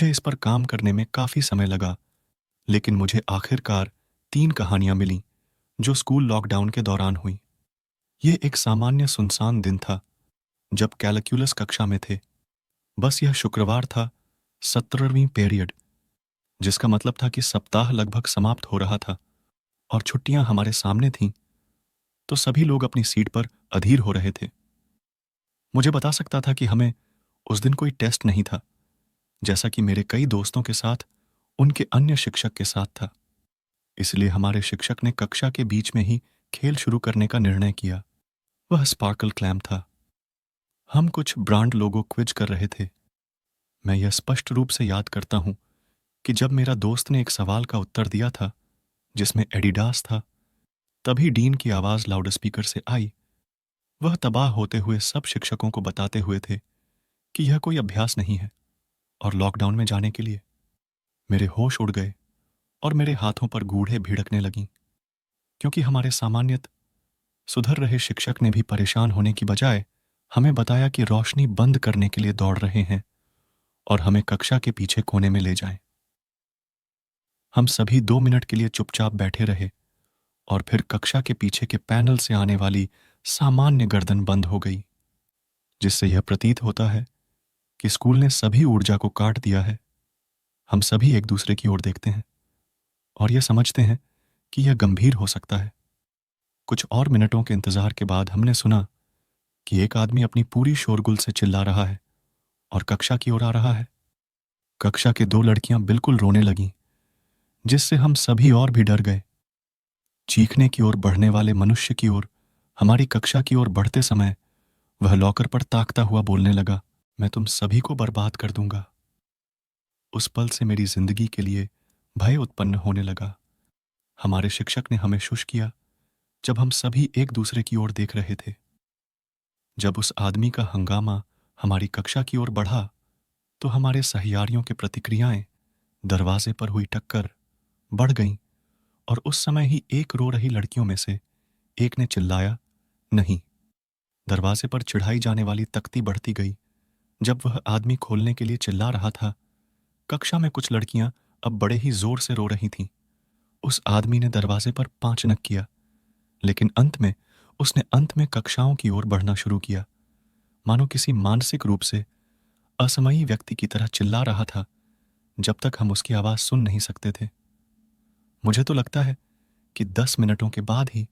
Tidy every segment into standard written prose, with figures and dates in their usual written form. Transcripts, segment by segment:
मुझे इस पर काम करने में काफ़ी समय लगा, लेकिन मुझे आखिरकार 3 कहानियाँ मिलीं, जो स्कूल लॉकडाउन के दौरान हुईं। ये एक सामान्य सुनसान दिन था, जब कैलकुलस कक्षा में थे। बस यह शुक्रवार था, 17वीं पीरियड, जिसका मतलब था कि सप्ताह लगभग समाप्त हो रहा था और छुट्टियाँ हमारे सामने थीं, तो सभी लोग अपनी सीट पर अधीर हो रहे थे। मुझे बता सकता था कि हमें उस दिन कोई टेस्ट नहीं था, जैसा कि मेरे कई दोस्तों के साथ उनके अन्य शिक्षक के साथ था। इसलिए हमारे शिक्षक ने कक्षा के बीच में ही खेल शुरू करने का निर्णय किया। वह स्पार्कल क्लैम था। हम कुछ ब्रांड लोगो क्विज कर रहे थे। मैं यह स्पष्ट रूप से याद करता हूं कि जब मेरा दोस्त ने एक सवाल का उत्तर दिया था जिसमें एडिडास था, तभी डीन की आवाज लाउडस्पीकर से आई। वह तबाह होते हुए सब शिक्षकों को बताते हुए थे कि यह कोई अभ्यास नहीं है और लॉकडाउन में जाने के लिए। मेरे होश उड़ गए और मेरे हाथों पर गूढ़े भिड़कने लगीं, क्योंकि हमारे सामान्यत सुधर रहे शिक्षक ने भी परेशान होने की बजाय हमें बताया कि रोशनी बंद करने के लिए दौड़ रहे हैं और हमें कक्षा के पीछे कोने में ले जाएं। हम सभी 2 मिनट के लिए चुपचाप बैठे रहे और फिर कक्षा के पीछे के पैनल से आने वाली सामान्य गर्दन बंद हो गई, जिससे यह प्रतीत होता है कि स्कूल ने सभी ऊर्जा को काट दिया है। हम सभी एक दूसरे की ओर देखते हैं और यह समझते हैं कि यह गंभीर हो सकता है। कुछ और मिनटों के इंतजार के बाद हमने सुना कि एक आदमी अपनी पूरी शोरगुल से चिल्ला रहा है और कक्षा की ओर आ रहा है। कक्षा के 2 लड़कियां बिल्कुल रोने लगीं, जिससे हम सभी और भी डर गए। चीखने की ओर बढ़ने वाले मनुष्य की ओर हमारी कक्षा की ओर बढ़ते समय वह लॉकर पर ताकता हुआ बोलने लगा, मैं तुम सभी को बर्बाद कर दूंगा। उस पल से मेरी जिंदगी के लिए भय उत्पन्न होने लगा। हमारे शिक्षक ने हमें शुश किया जब हम सभी एक दूसरे की ओर देख रहे थे। जब उस आदमी का हंगामा हमारी कक्षा की ओर बढ़ा, तो हमारे सहियारियों की प्रतिक्रियाएं दरवाजे पर हुई टक्कर बढ़ गईं और उस समय ही एक रो रही लड़कियों में से एक ने चिल्लाया, नहीं। दरवाजे पर चिढ़ाई जाने वाली तख्ती बढ़ती गई। जब वह आदमी खोलने के लिए चिल्ला रहा था, कक्षा में कुछ लड़कियां अब बड़े ही जोर से रो रही थीं। उस आदमी ने दरवाजे पर 5 नक किया, लेकिन अंत में कक्षाओं की ओर बढ़ना शुरू किया, मानो किसी मानसिक रूप से असमयी व्यक्ति की तरह चिल्ला रहा था जब तक हम उसकी आवाज सुन नहीं सकते थे। मुझे तो लगता है कि 10 मिनटों के बाद ही,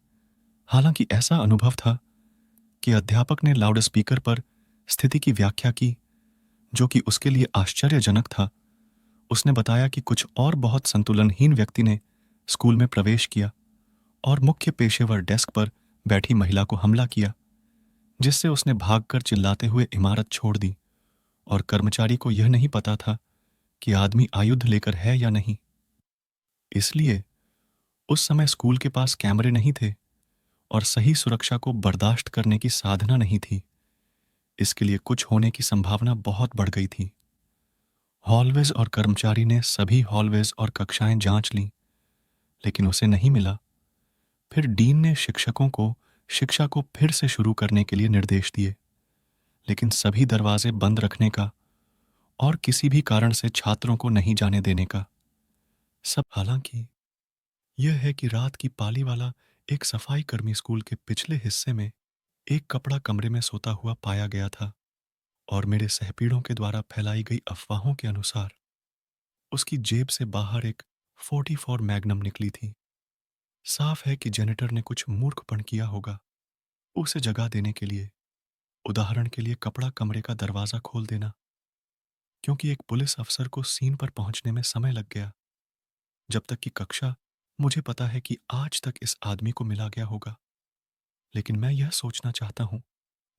हालांकि ऐसा अनुभव था कि अध्यापक ने लाउडस्पीकर पर स्थिति की व्याख्या की, जो कि उसके लिए आश्चर्यजनक था। उसने बताया कि कुछ और बहुत संतुलनहीन व्यक्ति ने स्कूल में प्रवेश किया और मुख्य पेशेवर डेस्क पर बैठी महिला को हमला किया, जिससे उसने भागकर चिल्लाते हुए इमारत छोड़ दी और कर्मचारी को यह नहीं पता था कि आदमी आयुध लेकर है या नहीं। इसलिए उस समय स्कूल के पास कैमरे नहीं थे और सही सुरक्षा को बर्दाश्त करने की साधना नहीं थी। इसके लिए कुछ होने की संभावना बहुत बढ़ गई थी। हॉलवेज और कर्मचारी ने सभी हॉलवेज और कक्षाएं जांच लीं, लेकिन उसे नहीं मिला। फिर डीन ने शिक्षकों को शिक्षा को फिर से शुरू करने के लिए निर्देश दिए, लेकिन सभी दरवाजे बंद रखने का और किसी भी कारण से छात्रों को नहीं जाने देने का। सब हालांकि यह है कि रात की पाली वाला एक सफाई कर्मी स्कूल के पिछले हिस्से में एक कपड़ा कमरे में सोता हुआ पाया गया था और मेरे सहपीड़ों के द्वारा फैलाई गई अफवाहों के अनुसार उसकी जेब से बाहर एक 44 मैग्नम निकली थी। साफ है कि जेनेटर ने कुछ मूर्खपन किया होगा उसे जगा देने के लिए। उदाहरण के लिए कपड़ा कमरे का दरवाजा खोल देना, क्योंकि एक पुलिस अफसर को सीन पर पहुंचने में समय लग गया। जब तक कि कक्षा, मुझे पता है कि आज तक इस आदमी को मिला गया होगा, लेकिन मैं यह सोचना चाहता हूं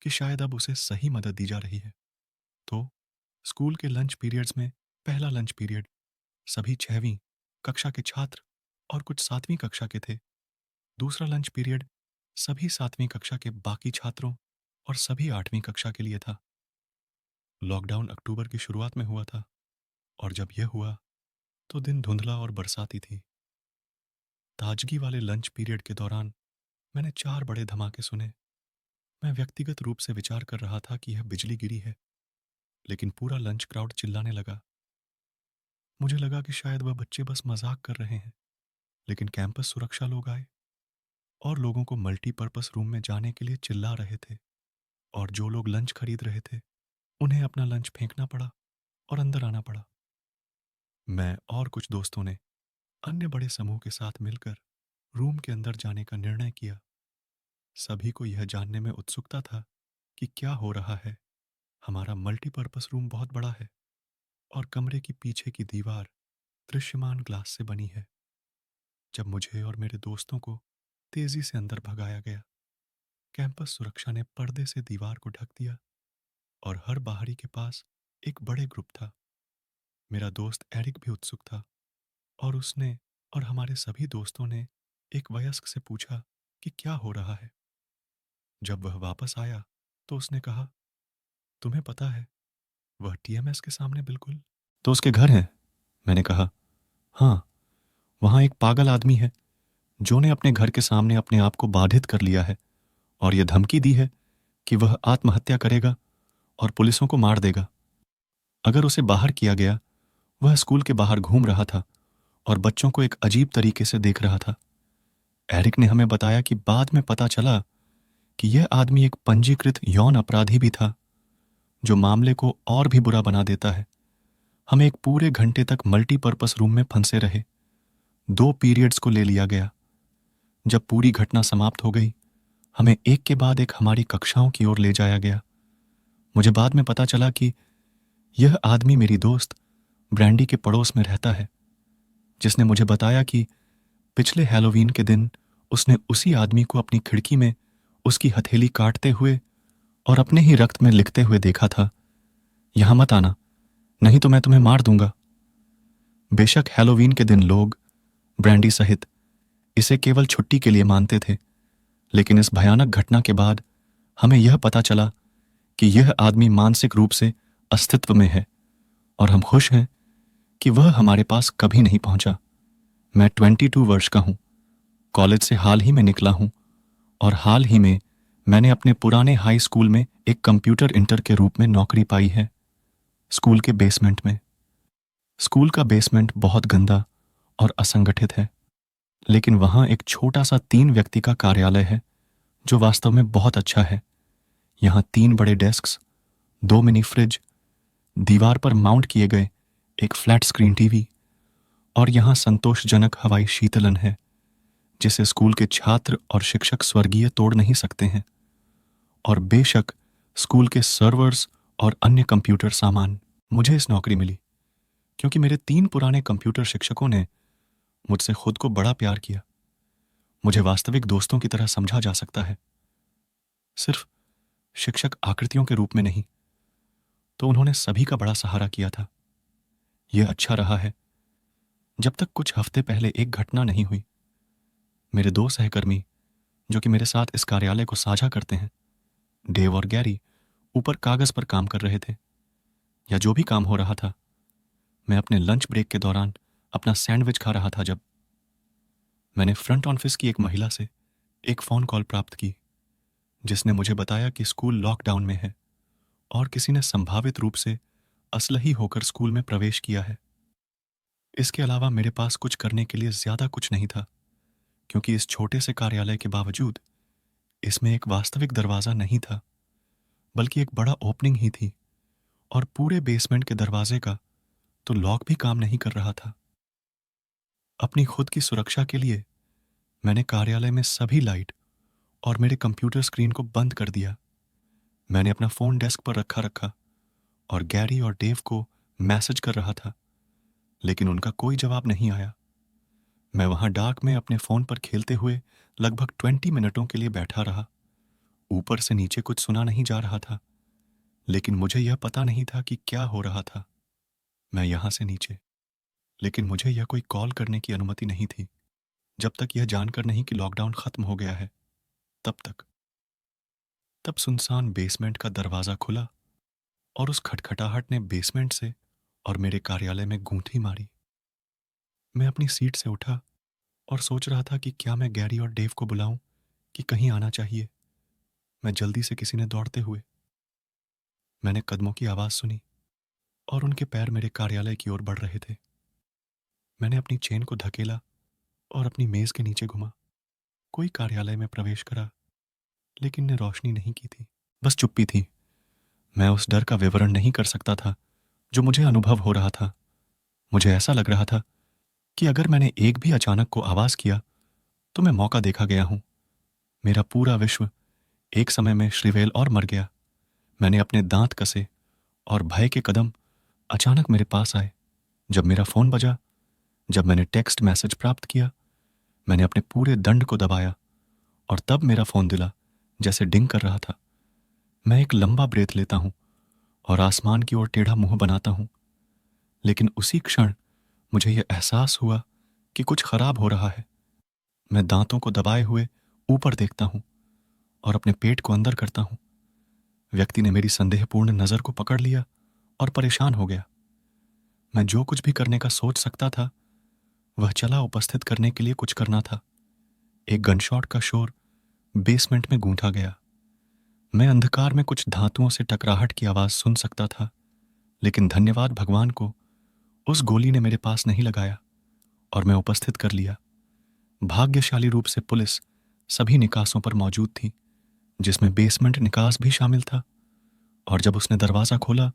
कि शायद अब उसे सही मदद दी जा रही है। तो स्कूल के लंच पीरियड्स में पहला लंच पीरियड सभी 6वीं कक्षा के छात्र और कुछ 7वीं कक्षा के थे। दूसरा लंच पीरियड सभी 7वीं कक्षा के बाकी छात्रों और सभी 8वीं कक्षा के लिए था। लॉकडाउन अक्टूबर की शुरुआत में हुआ था और जब यह हुआ तो दिन धुंधला और बरसाती थी। ताजगी वाले लंच पीरियड के दौरान मैंने 4 बड़े धमाके सुने। मैं व्यक्तिगत रूप से विचार कर रहा था कि यह बिजली गिरी है, लेकिन पूरा लंच क्राउड चिल्लाने लगा, मुझे लगा कि शायद वह बच्चे बस मजाक कर रहे हैं, लेकिन कैंपस सुरक्षा लोग आए और लोगों को मल्टीपर्पस रूम में जाने के लिए चिल्ला रहे थे। और जो लोग लंच खरीद रहे थे, उन्हें अपना लंच फेंकना पड़ा और अंदर आना पड़ा। मैं और कुछ दोस्तों ने अन्य बड़े समूह के साथ मिलकर रूम के अंदर जाने का निर्णय किया। सभी को यह जानने में उत्सुकता था कि क्या हो रहा है। हमारा मल्टीपर्पस रूम बहुत बड़ा है और कमरे की पीछे की दीवार दृश्यमान ग्लास से बनी है। जब मुझे और मेरे दोस्तों को तेजी से अंदर भगाया गया, कैंपस सुरक्षा ने पर्दे से दीवार को ढक दिया और हर बाहरी के पास एक बड़े ग्रुप था। मेरा दोस्त एरिक भी उत्सुक था और उसने और हमारे सभी दोस्तों ने एक वयस्क से पूछा कि क्या हो रहा है। जब वह वापस आया तो उसने कहा, तुम्हें पता है, वह टीएमएस के सामने बिल्कुल तो उसके घर है। मैंने कहा, हाँ, वहां एक पागल आदमी है जो ने अपने घर के सामने अपने आप को बाधित कर लिया है और यह धमकी दी है कि वह आत्महत्या करेगा और पुलिसों को मार देगा अगर उसे बाहर किया गया। वह स्कूल के बाहर घूम रहा था और बच्चों को एक अजीब तरीके से देख रहा था। एरिक ने हमें बताया कि बाद में पता चला कि यह आदमी एक पंजीकृत यौन अपराधी भी था, जो मामले को और भी बुरा बना देता है। हम एक पूरे घंटे तक मल्टीपर्पस रूम में फंसे रहे। 2 पीरियड्स को ले लिया गया। जब पूरी घटना समाप्त हो गई, हमें एक के बाद एक हमारी कक्षाओं की ओर ले जाया गया। मुझे बाद में पता चला कि यह आदमी मेरी दोस्त ब्रैंडी के पड़ोस में रहता है, जिसने मुझे बताया कि पिछले हैलोवीन के दिन उसने उसी आदमी को अपनी खिड़की में उसकी हथेली काटते हुए और अपने ही रक्त में लिखते हुए देखा था, यहां मत आना, नहीं तो मैं तुम्हें मार दूंगा। बेशक हैलोवीन के दिन लोग, ब्रैंडी सहित, इसे केवल छुट्टी के लिए मानते थे, लेकिन इस भयानक घटना के बाद हमें यह पता चला कि यह आदमी मानसिक रूप से अस्तित्व में है और हम खुश हैं कि वह हमारे पास कभी नहीं पहुंचा। मैं 22 वर्ष का हूं, कॉलेज से हाल ही में निकला हूं और हाल ही में मैंने अपने पुराने हाई स्कूल में एक कंप्यूटर इंटर के रूप में नौकरी पाई है, स्कूल के बेसमेंट में। स्कूल का बेसमेंट बहुत गंदा और असंगठित है, लेकिन वहां एक छोटा सा 3 व्यक्ति का कार्यालय है जो वास्तव में बहुत अच्छा है। यहाँ 3 बड़े डेस्क्स, 2 मिनी फ्रिज, दीवार पर माउंट किए गए एक फ्लैट स्क्रीन टीवी और यहाँ संतोषजनक हवाई शीतलन है, जिसे स्कूल के छात्र और शिक्षक स्वर्गीय तोड़ नहीं सकते हैं। और बेशक स्कूल के सर्वर्स और अन्य कंप्यूटर सामान। मुझे इस नौकरी मिली क्योंकि मेरे 3 पुराने कंप्यूटर शिक्षकों ने मुझसे खुद को बड़ा प्यार किया। मुझे वास्तविक दोस्तों की तरह समझा जा सकता है, सिर्फ शिक्षक आकृतियों के रूप में नहीं। तो उन्होंने सभी का बड़ा सहारा किया था। यह अच्छा रहा है, जब तक कुछ हफ्ते पहले एक घटना नहीं हुई। मेरे 2 सहकर्मी, जो कि मेरे साथ इस कार्यालय को साझा करते हैं, डेव और गैरी, ऊपर कागज पर काम कर रहे थे, या जो भी काम हो रहा था। मैं अपने लंच ब्रेक के दौरान अपना सैंडविच खा रहा था जब मैंने फ्रंट ऑफिस की एक महिला से एक फोन कॉल प्राप्त की, जिसने मुझे बताया कि स्कूल लॉकडाउन में है और किसी ने संभावित रूप से असलही होकर स्कूल में प्रवेश किया है। इसके अलावा मेरे पास कुछ करने के लिए ज्यादा कुछ नहीं था, क्योंकि इस छोटे से कार्यालय के बावजूद इसमें एक वास्तविक दरवाजा नहीं था, बल्कि एक बड़ा ओपनिंग ही थी, और पूरे बेसमेंट के दरवाजे का तो लॉक भी काम नहीं कर रहा था। अपनी खुद की सुरक्षा के लिए मैंने कार्यालय में सभी लाइट और मेरे कंप्यूटर स्क्रीन को बंद कर दिया। मैंने अपना फोन डेस्क पर रखा रखा और गैरी और डेव को मैसेज कर रहा था, लेकिन उनका कोई जवाब नहीं आया। मैं वहां डार्क में अपने फोन पर खेलते हुए लगभग 20 मिनटों के लिए बैठा रहा। ऊपर से नीचे कुछ सुना नहीं जा रहा था, लेकिन मुझे यह पता नहीं था कि क्या हो रहा था। मैं यहां से नीचे, लेकिन मुझे यह कोई कॉल करने की अनुमति नहीं थी जब तक यह जानकर नहीं कि लॉकडाउन खत्म हो गया है। तब तक तब सुनसान बेसमेंट का दरवाजा खुला और उस खटखटाहट ने बेसमेंट से और मेरे कार्यालय में गूंथी मारी। मैं अपनी सीट से उठा और सोच रहा था कि क्या मैं गैरी और डेव को बुलाऊं कि कहीं आना चाहिए। मैं जल्दी से किसी ने दौड़ते हुए, मैंने कदमों की आवाज सुनी और उनके पैर मेरे कार्यालय की ओर बढ़ रहे थे। मैंने अपनी चेन को धकेला और अपनी मेज के नीचे घुमा। कोई कार्यालय में प्रवेश करा, लेकिन ने रोशनी नहीं की थी, बस चुप्पी थी। मैं उस डर का विवरण नहीं कर सकता था जो मुझे अनुभव हो रहा था। मुझे ऐसा लग रहा था कि अगर मैंने एक भी अचानक को आवाज किया तो मैं मौका देखा गया हूं। मेरा पूरा विश्व एक समय में श्रीवेल और मर गया। मैंने अपने दांत कसे और भय के कदम अचानक मेरे पास आए। जब मेरा फोन बजा, जब मैंने टेक्स्ट मैसेज प्राप्त किया, मैंने अपने पूरे दंड को दबाया और तब मेरा फोन दिला, जैसे डिंग कर रहा था। मैं एक लंबा ब्रेथ लेता हूं और आसमान की ओर टेढ़ा मुंह बनाता हूं, लेकिन उसी क्षण मुझे यह एहसास हुआ कि कुछ खराब हो रहा है। मैं दांतों को दबाए हुए ऊपर देखता हूं और अपने पेट को अंदर करता हूं। व्यक्ति ने मेरी संदेहपूर्ण नजर को पकड़ लिया और परेशान हो गया। मैं जो कुछ भी करने का सोच सकता था वह चला उपस्थित करने के लिए कुछ करना था। एक गनशॉट का शोर बेसमेंट में गूंजा गया। मैं अंधकार में कुछ धातुओं से टकराहट की आवाज सुन सकता था, लेकिन धन्यवाद भगवान को उस गोली ने मेरे पास नहीं लगाया और मैं उपस्थित कर लिया। भाग्यशाली रूप से पुलिस सभी निकासों पर मौजूद थी, जिसमें बेसमेंट निकास भी शामिल था। और जब उसने दरवाजा खोला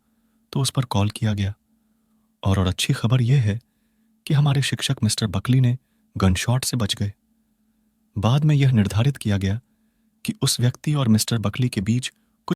तो उस पर कॉल किया गया। और अच्छी खबर यह है कि हमारे शिक्षक मिस्टर बकली ने गनशॉट से बच गए। बाद में यह निर्धारित किया गया कि उस व्यक्ति और मिस्टर बकली के बीच